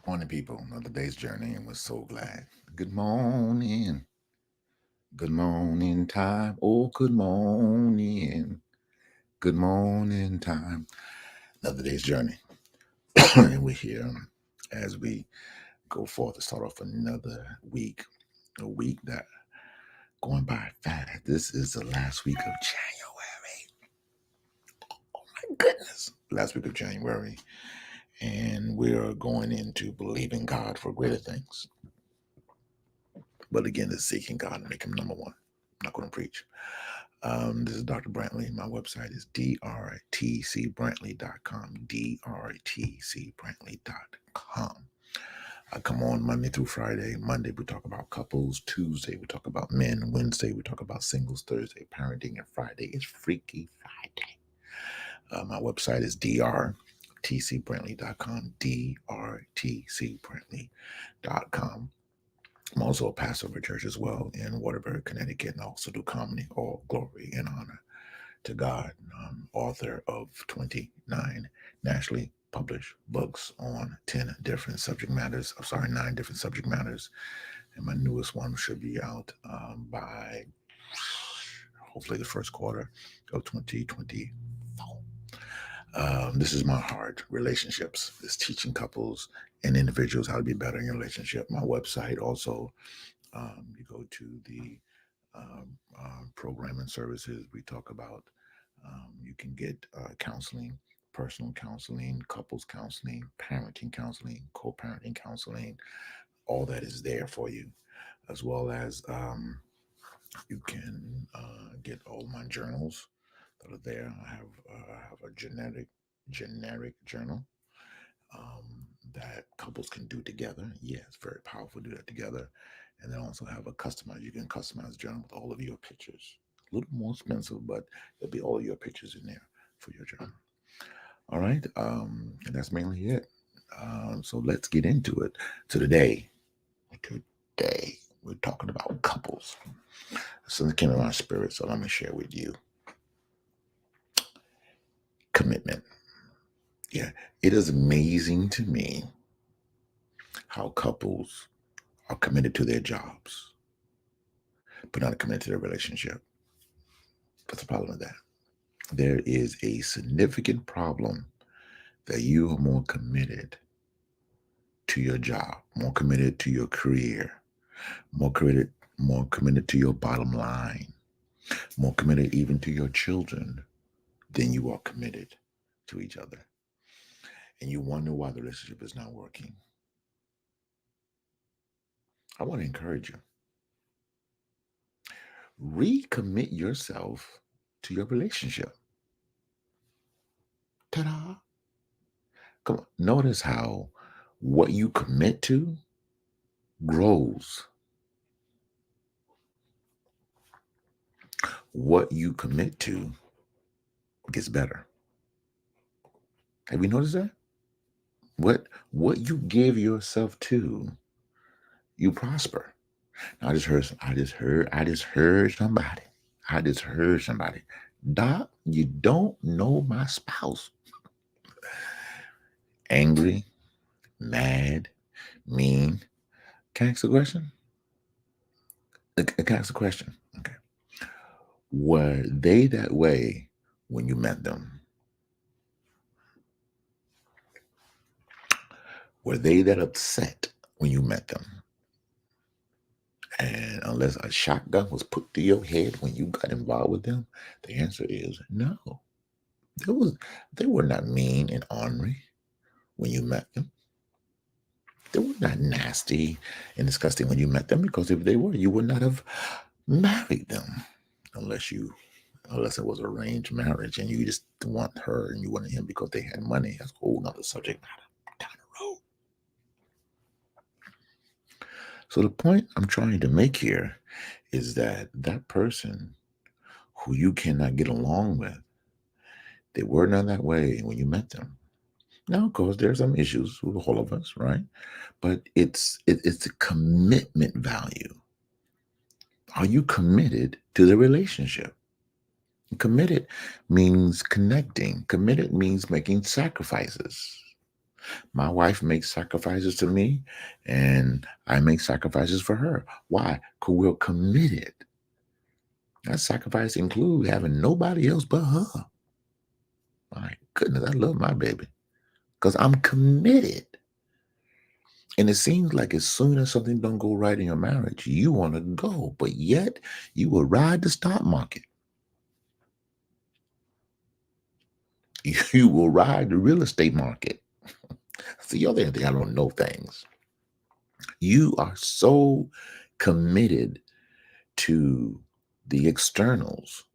Morning, people. Another day's journey, and we're so glad. Good morning. Good morning time. Oh, good morning. Good morning time. Another day's journey. And we're here as we go forth to start off another week. A week that going by fast. This is the last week of January. Oh my goodness. Last week of January. And we're going into believing God for greater things. But again, it's seeking God and make him number one. I'm not going to preach. This is Dr. Brantley. My website is drtcbrantley.com. drtcbrantley.com. I come on Monday through Friday. Monday, we talk about couples. Tuesday, we talk about men. Wednesday, we talk about singles. Thursday, parenting. And Friday is Freaky Friday. My website is drtcbrantley.com. drtcbrantley.com. I'm also a pastor of a church as well in Waterbury, Connecticut, and I also do comedy. All glory and honor to God. Author of 29 nationally published books on 10 different subject matters. I'm sorry, 9 different subject matters. And my newest one should be out by hopefully the first quarter of 2024. This is my heart, relationships. It's teaching couples and individuals how to be better in your relationship. My website also, you go to the program and services. We talk about you can get counseling, personal counseling, couples counseling, parenting counseling, co-parenting counseling. All that is there for you, as well as you can get all my journals that are there. I have a generic journal that couples can do together. Yeah, it's very powerful to do that together. And then also have a customized, you can customize a journal with all of your pictures. A little more expensive, but there'll be all your pictures in there for your journal. All right. And that's mainly it. So let's get into it. So today we're talking about couples. Something came in my spirit, so let me share with you. Commitment. Yeah, it is amazing to me how couples are committed to their jobs, but not committed to their relationship. What's the problem with that? There is a significant problem that you are more committed to your job, more committed to your career, more committed to your bottom line, more committed even to your children than you are committed to each other. And you wonder why the relationship is not working. I want to encourage you. Recommit yourself to your relationship. Ta-da! Come on. Notice how what you commit to grows. What you commit to gets better. Have you noticed that? What you give yourself to, you prosper. Now, I just heard somebody. Doc, you don't know my spouse. Angry, mad, mean. Can I ask a question? Can I ask a question? Okay. Were they that way when you met them? Were they that upset when you met them? And unless a shotgun was put to your head when you got involved with them, the answer is no. They was they were not mean and ornery when you met them. They were not nasty and disgusting when you met them, because if they were, you would not have married them unless it was arranged marriage and you just want her and you wanted him because they had money. That's a whole nother subject matter down the road. So the point I'm trying to make here is that that person who you cannot get along with, they were not that way when you met them. Now, of course, there's some issues with all of us, right? But it's a commitment value. Are you committed to the relationship? Committed means connecting. Committed means making sacrifices. My wife makes sacrifices to me, and I make sacrifices for her. Why? Because we're committed. That sacrifice includes having nobody else but her. My goodness, I love my baby because I'm committed. And it seems like as soon as something don't go right in your marriage, you want to go, but yet you will ride the stock market. You will ride the real estate market. That's the other thing. I don't know things. You are so committed to the externals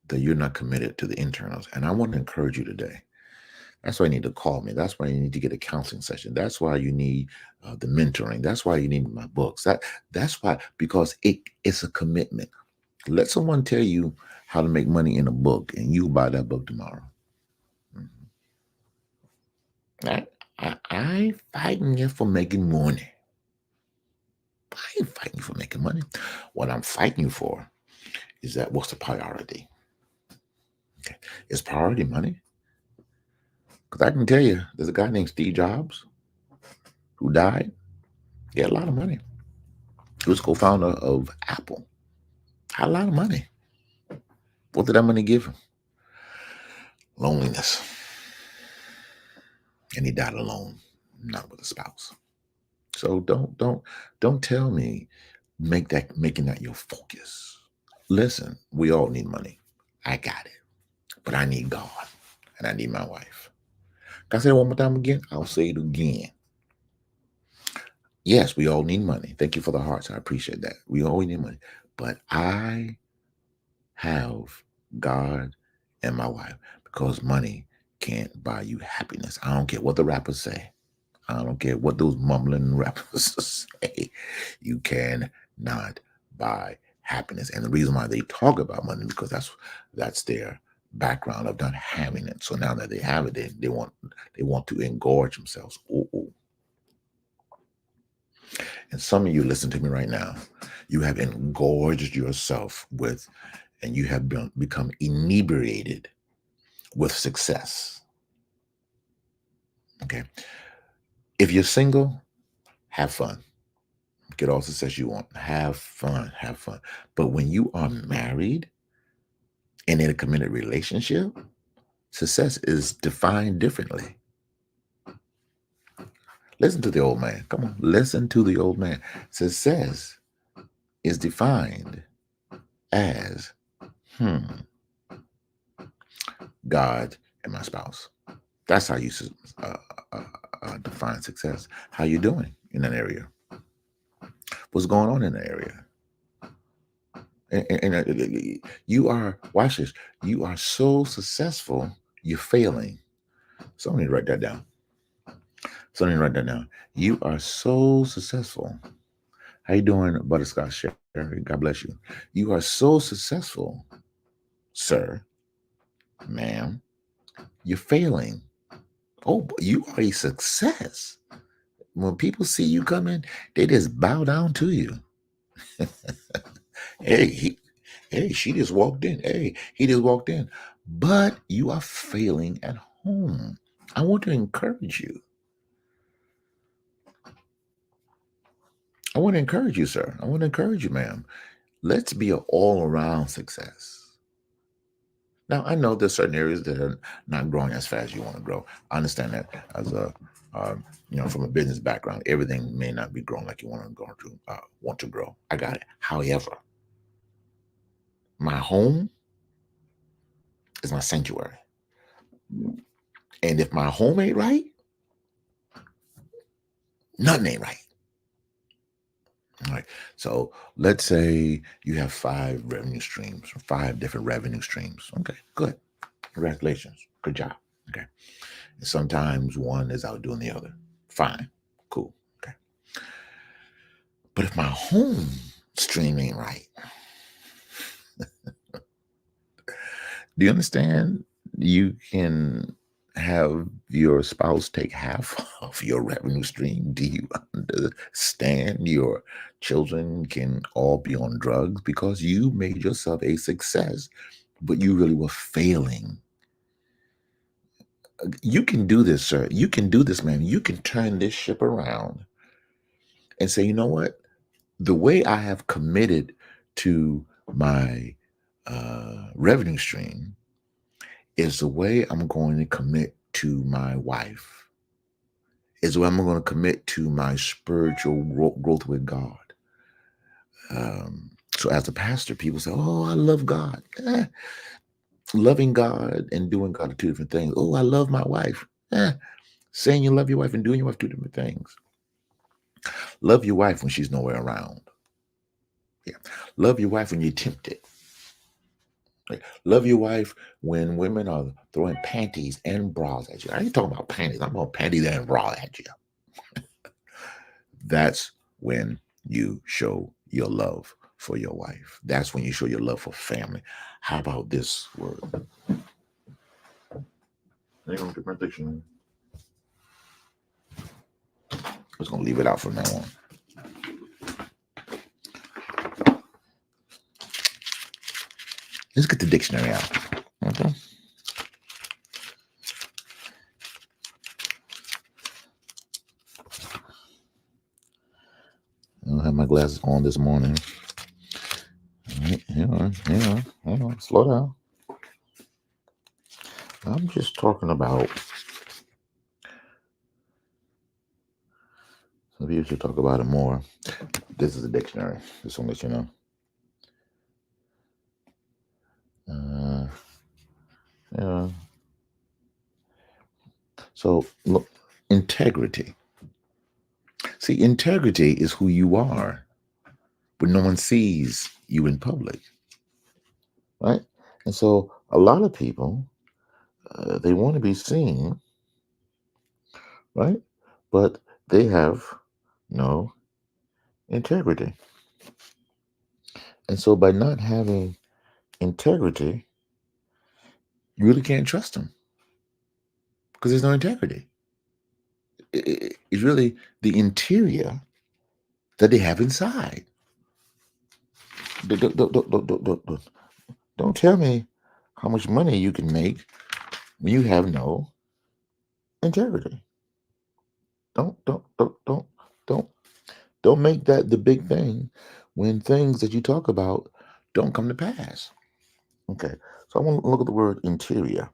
that you're not committed to the internals. And I want to encourage you today. That's why you need to call me. That's why you need to get a counseling session. That's why you need the mentoring. That's why you need my books. That's why, because it's a commitment. Let someone tell you how to make money in a book, and you buy that book tomorrow. I ain't fighting you for making money. I ain't fighting you for making money. What I'm fighting you for is that what's the priority? Okay. Is priority money? Because I can tell you, there's a guy named Steve Jobs who died. He had a lot of money. He was co-founder of Apple. Had a lot of money. What did that money give him? Loneliness. And he died alone, not with a spouse. So don't tell me making that your focus. Listen, we all need money. I got it. But I need God. And I need my wife. Can I say it one more time again? I'll say it again. Yes, we all need money. Thank you for the hearts. I appreciate that. We all need money. But I have God and my wife, because money can't buy you happiness. I don't care what the rappers say. I don't care what those mumbling rappers say. You cannot buy happiness. And the reason why they talk about money, because that's their background of not having it. So now that they have it, they want to engorge themselves. Ooh. And some of you listen to me right now. You have engorged yourself with, and you have become inebriated with success. Okay. If you're single, have fun. Get all the success you want. Have fun. But when you are married and in a committed relationship, success is defined differently. Listen to the old man. Come on. Listen to the old man. Success is defined as God and my spouse. That's how you define success. How you doing in that area? What's going on in that area? And you are, watch this, you are so successful, you're failing. So I need to write that down. You are so successful. How you doing, Butterscotch Sherry? God bless you. You are so successful, sir, ma'am. You're failing. Oh, you are a success. When people see you coming, they just bow down to you. Hey, she just walked in. Hey, he just walked in. But you are failing at home. I want to encourage you. I want to encourage you, sir. I want to encourage you, ma'am. Let's be an all-around success. Now, I know there's certain areas that are not growing as fast as you want to grow. I understand that as a, from a business background, everything may not be growing like you want to grow. I got it. However, my home is my sanctuary. And if my home ain't right, nothing ain't right. All right. So let's say you have 5 revenue streams, 5 different revenue streams. Okay, good. Congratulations. Good job. Okay. And sometimes one is outdoing the other. Fine. Cool. Okay. But if my home stream ain't right, do you understand? You can have your spouse take half of your revenue stream. Do you understand? Your children can all be on drugs because you made yourself a success, but you really were failing You can do this, sir. You can do this, man. You can turn this ship around and say, you know what? The way I have committed to my revenue stream is the way I'm going to commit to my wife, is the way I'm going to commit to my spiritual growth with God. So as a pastor, people say, oh, I love God. Loving God and doing God are two different things. Oh, I love my wife. Saying you love your wife and doing your wife, two different things. Love your wife when she's nowhere around. Yeah. Love your wife when you're tempted. Right? Love your wife when women are throwing panties and bras at you. I ain't talking about panties. I'm about panties and bras at you. That's when you show your love for your wife. That's when you show your love for family. How about this word? Different dictionary. I'm just gonna leave it out from now on. Let's get the dictionary out. Okay. I don't have my glasses on this morning. Hang on. Slow down. I'm just talking about. Some of you should talk about it more. This is a dictionary. Just want to let you know. Yeah. So look, integrity. See, integrity is who you are when no one sees you in public, right? And so a lot of people, they want to be seen, right? But they have no integrity. And so by not having integrity, you really can't trust them because there's no integrity. It's really the interior that they have inside. Don't tell me how much money you can make when you have no integrity. Don't make that the big thing when things that you talk about don't come to pass. Okay, so I want to look at the word interior.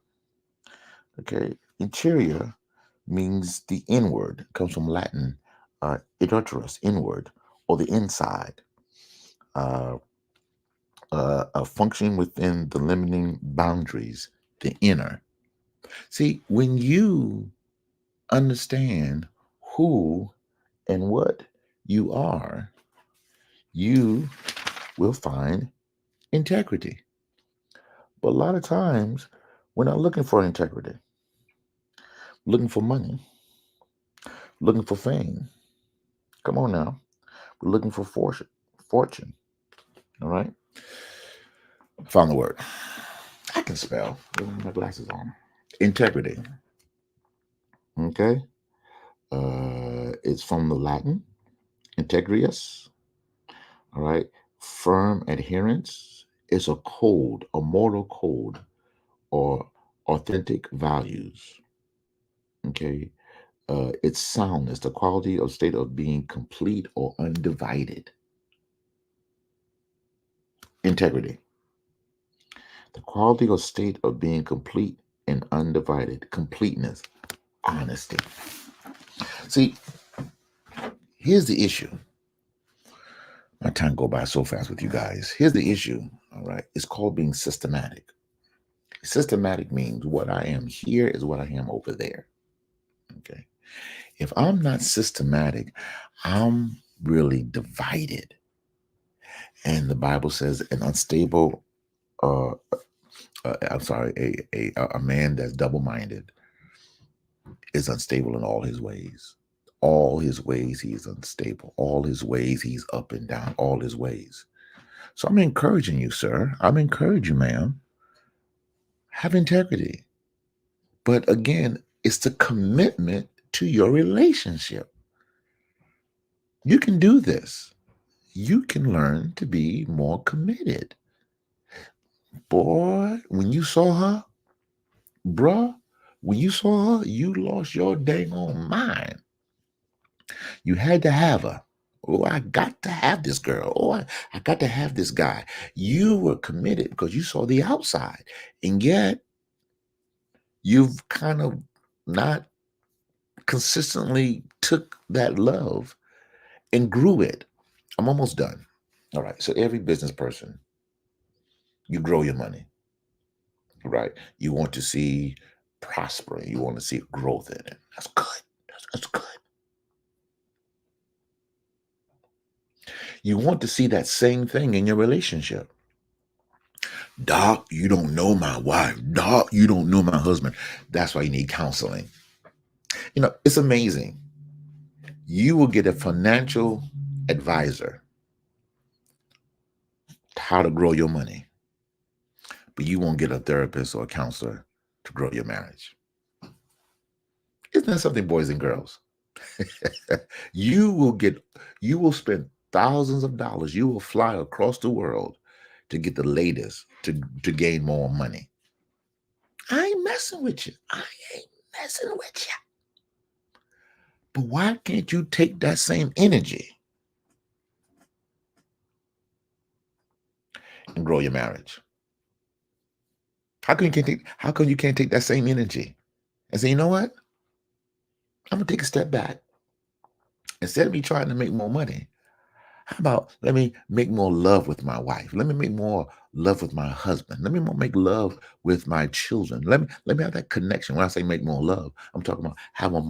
Okay, interior means the inward. It comes from Latin, interterus, inward, or the inside. Functioning within the limiting boundaries, the inner. See, when you understand who and what you are, you will find integrity. But a lot of times, we're not looking for integrity. We're looking for money, looking for fame. Come on now. We're looking for fortune. All right. Found the word. I can spell with my glasses on. Integrity. Okay. It's from the Latin, integrius. All right. Firm adherence is a code, a moral code, or authentic values. Okay. It's soundness, the quality or state of being complete or undivided. Integrity. The quality or state of being complete and undivided. Completeness. Honesty. See, here's the issue. My time go by so fast with you guys. Here's the issue. All right. It's called being systematic. Systematic means what I am here is what I am over there. Okay. If I'm not systematic, I'm really divided. And the Bible says an unstable, a man that's double-minded is unstable in all his ways. All his ways, he is unstable. All his ways, he's up and down. All his ways. So I'm encouraging you, sir. I'm encouraging you, ma'am. Have integrity. But again, it's the commitment to your relationship. You can do this. You can learn to be more committed. Boy, when you saw her, bruh, When you saw her, you lost your dang on mind. You had to have her. Oh, I got to have this girl. Oh, I got to have this guy. You were committed because you saw the outside. And yet, you've kind of not consistently took that love and grew it. I'm almost done. All right. So, every business person, you grow your money, right? You want to see prospering. You want to see growth in it. That's good. That's good. You want to see that same thing in your relationship. Doc, you don't know my wife. Doc, you don't know my husband. That's why you need counseling. It's amazing. You will get a financial advisor how to grow your money, but you won't get a therapist or a counselor to grow your marriage. Isn't that something, boys and girls? you will spend thousands of dollars. You will fly across the world to get the latest to gain more money. I ain't messing with you. I ain't messing with you. But why can't you take that same energy and grow your marriage? How come you can't take that same energy and say, you know what? I'm gonna take a step back. Instead of me trying to make more money, how about let me make more love with my wife? Let me make more love with my husband. Let me make love with my children. Let me have that connection. When I say make more love, I'm talking about have a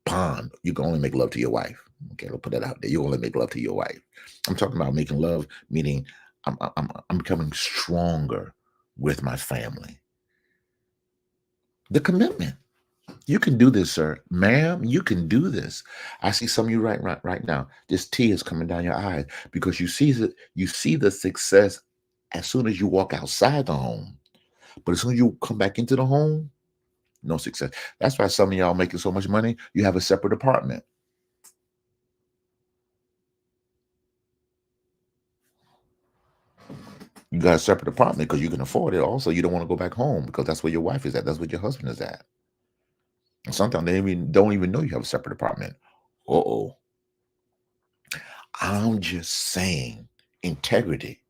bond. You can only make love to your wife. Okay, I'll put that out there. You only make love to your wife. I'm talking about making love, meaning I'm becoming stronger with my family. The commitment. You can do this, sir. Ma'am, you can do this. I see some of you right now. This tear is coming down your eyes because you see the success as soon as you walk outside the home. But as soon as you come back into the home, no success. That's why some of y'all making so much money, you have a separate apartment. You got a separate apartment because you can afford it. Also, you don't want to go back home because that's where your wife is at. That's where your husband is at. And sometimes they don't even know you have a separate apartment. Uh-oh. I'm just saying integrity.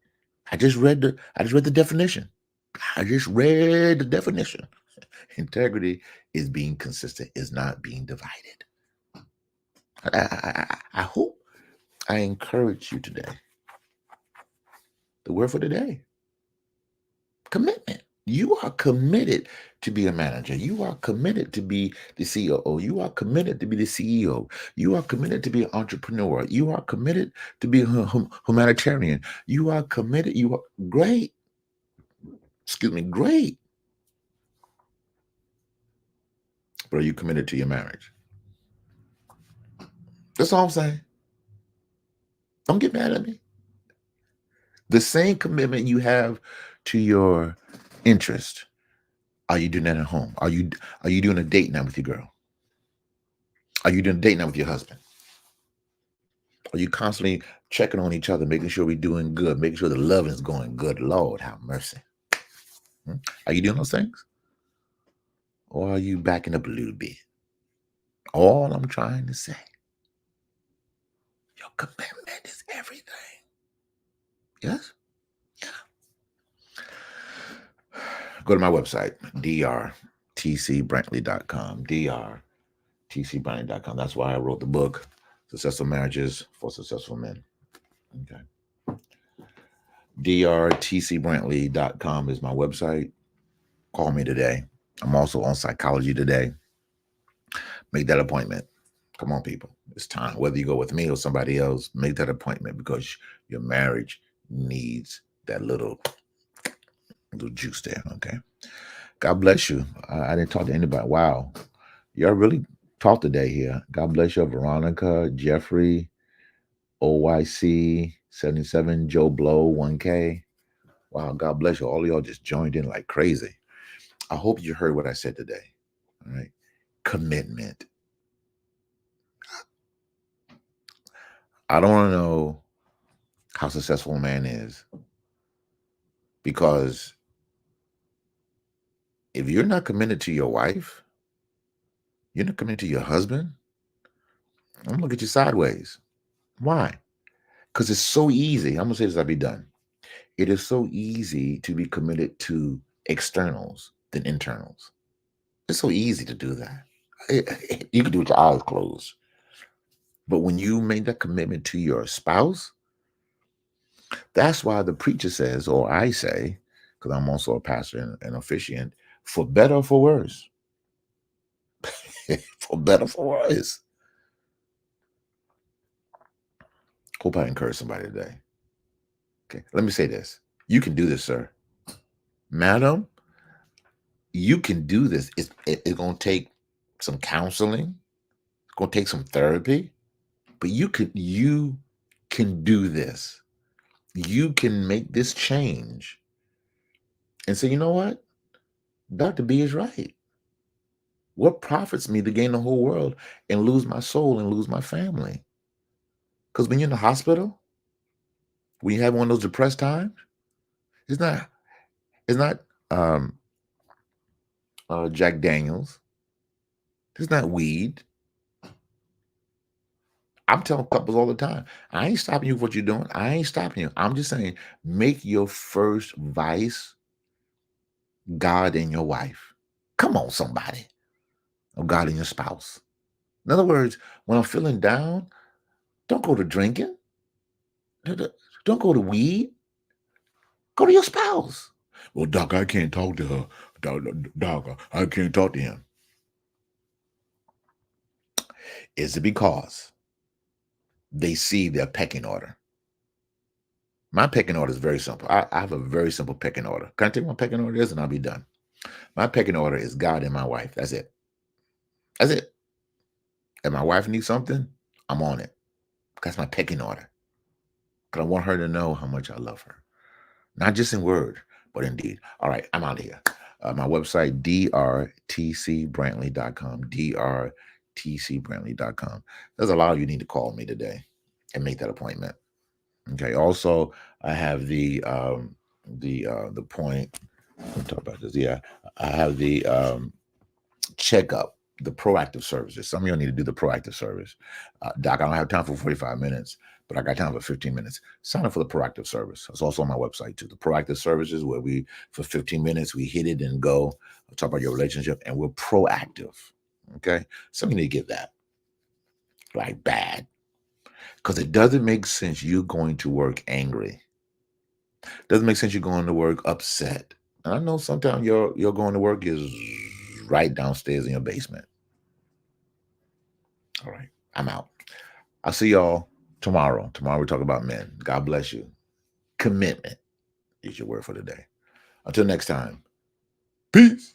I just read the definition. I just read the definition. Integrity is being consistent, is not being divided. I hope I encourage you today. The word for today: commitment. You are committed to be a manager. You are committed to be the COO. You are committed to be the CEO. You are committed to be an entrepreneur. You are committed to be a humanitarian. You are committed. You are great. Excuse me, great. But are you committed to your marriage? That's all I'm saying. Don't get mad at me. The same commitment you have to your interest. Are you doing that at home? Are you doing a date night with your girl? Are you doing a date night with your husband? Are you constantly checking on each other, making sure we're doing good, making sure the loving is going good? Lord, have mercy. Are you doing those things? Or are you backing up a little bit? All I'm trying to say, your commitment is everything. Yes? Go to my website, drtcbrantley.com. drtcbrantley.com. That's why I wrote the book, Successful Marriages for Successful Men. Okay. drtcbrantley.com is my website. Call me today. I'm also on Psychology Today. Make that appointment. Come on, people. It's time. Whether you go with me or somebody else, make that appointment because your marriage needs that little juice there. Okay. God bless you. I didn't talk to anybody. Wow. Y'all really talked today here. God bless you, Veronica, Jeffrey, OYC, 77, Joe Blow, 1K. Wow, God bless you. All of y'all just joined in like crazy. I hope you heard what I said today. All right. Commitment. I don't want to know how successful a man is because If you're not committed to your wife, you're not committed to your husband, I'm gonna look at you sideways. Why? Because it's so easy. I'm gonna say this, I'll be done. It is so easy to be committed to externals than internals. It's so easy to do that. You can do it with your eyes closed. But when you make that commitment to your spouse, that's why the preacher says, or I say, because I'm also a pastor and officiant, for better or for worse. For better or for worse. Hope I encourage somebody today. Okay, let me say this. You can do this, sir. Madam, you can do this. It's going to take some counseling. It's going to take some therapy. But you can do this. You can make this change and say, you know what? Dr. B is right. What profits me to gain the whole world and lose my soul and lose my family? Because when you're in the hospital, when you have one of those depressed times, it's not um, Jack Daniels. It's not weed. I'm telling couples all the time, I ain't stopping you for what you're doing. I ain't stopping you. I'm just saying, make your first vice God and your wife. Come on, somebody. Or God and your spouse. In other words, when I'm feeling down, don't go to drinking. Don't go to weed. Go to your spouse. Well, Doc, I can't talk to her. Doc, I can't talk to him. Is it because they see their pecking order? My pecking order is very simple. I have a very simple pecking order. Can I tell you what my pecking order is and I'll be done? My pecking order is God and my wife. That's it. That's it. If my wife needs something, I'm on it. That's my pecking order. Because I want her to know how much I love her. Not just in word, but in deed. All right, I'm out of here. My website, drtcbrantley.com, drtcbrantley.com. There's a lot of you need to call me today and make that appointment. Okay. Also, I have the point. We'll talk about this. Yeah, I have the checkup, the proactive services. Some of you need to do the proactive service. Doc, I don't have time for 45 minutes, but I got time for 15 minutes. Sign up for the proactive service. It's also on my website too. The proactive services where we, for 15 minutes, we hit it and go. I'll talk about your relationship and we're proactive. Okay. Some of you need to get that. Like bad. Because it doesn't make sense you going to work angry. Doesn't make sense you going to work upset. And I know sometimes your going to work is right downstairs in your basement. All right, I'm out. I'll see y'all tomorrow. Tomorrow we talk about men. God bless you. Commitment is your word for the day. Until next time, peace.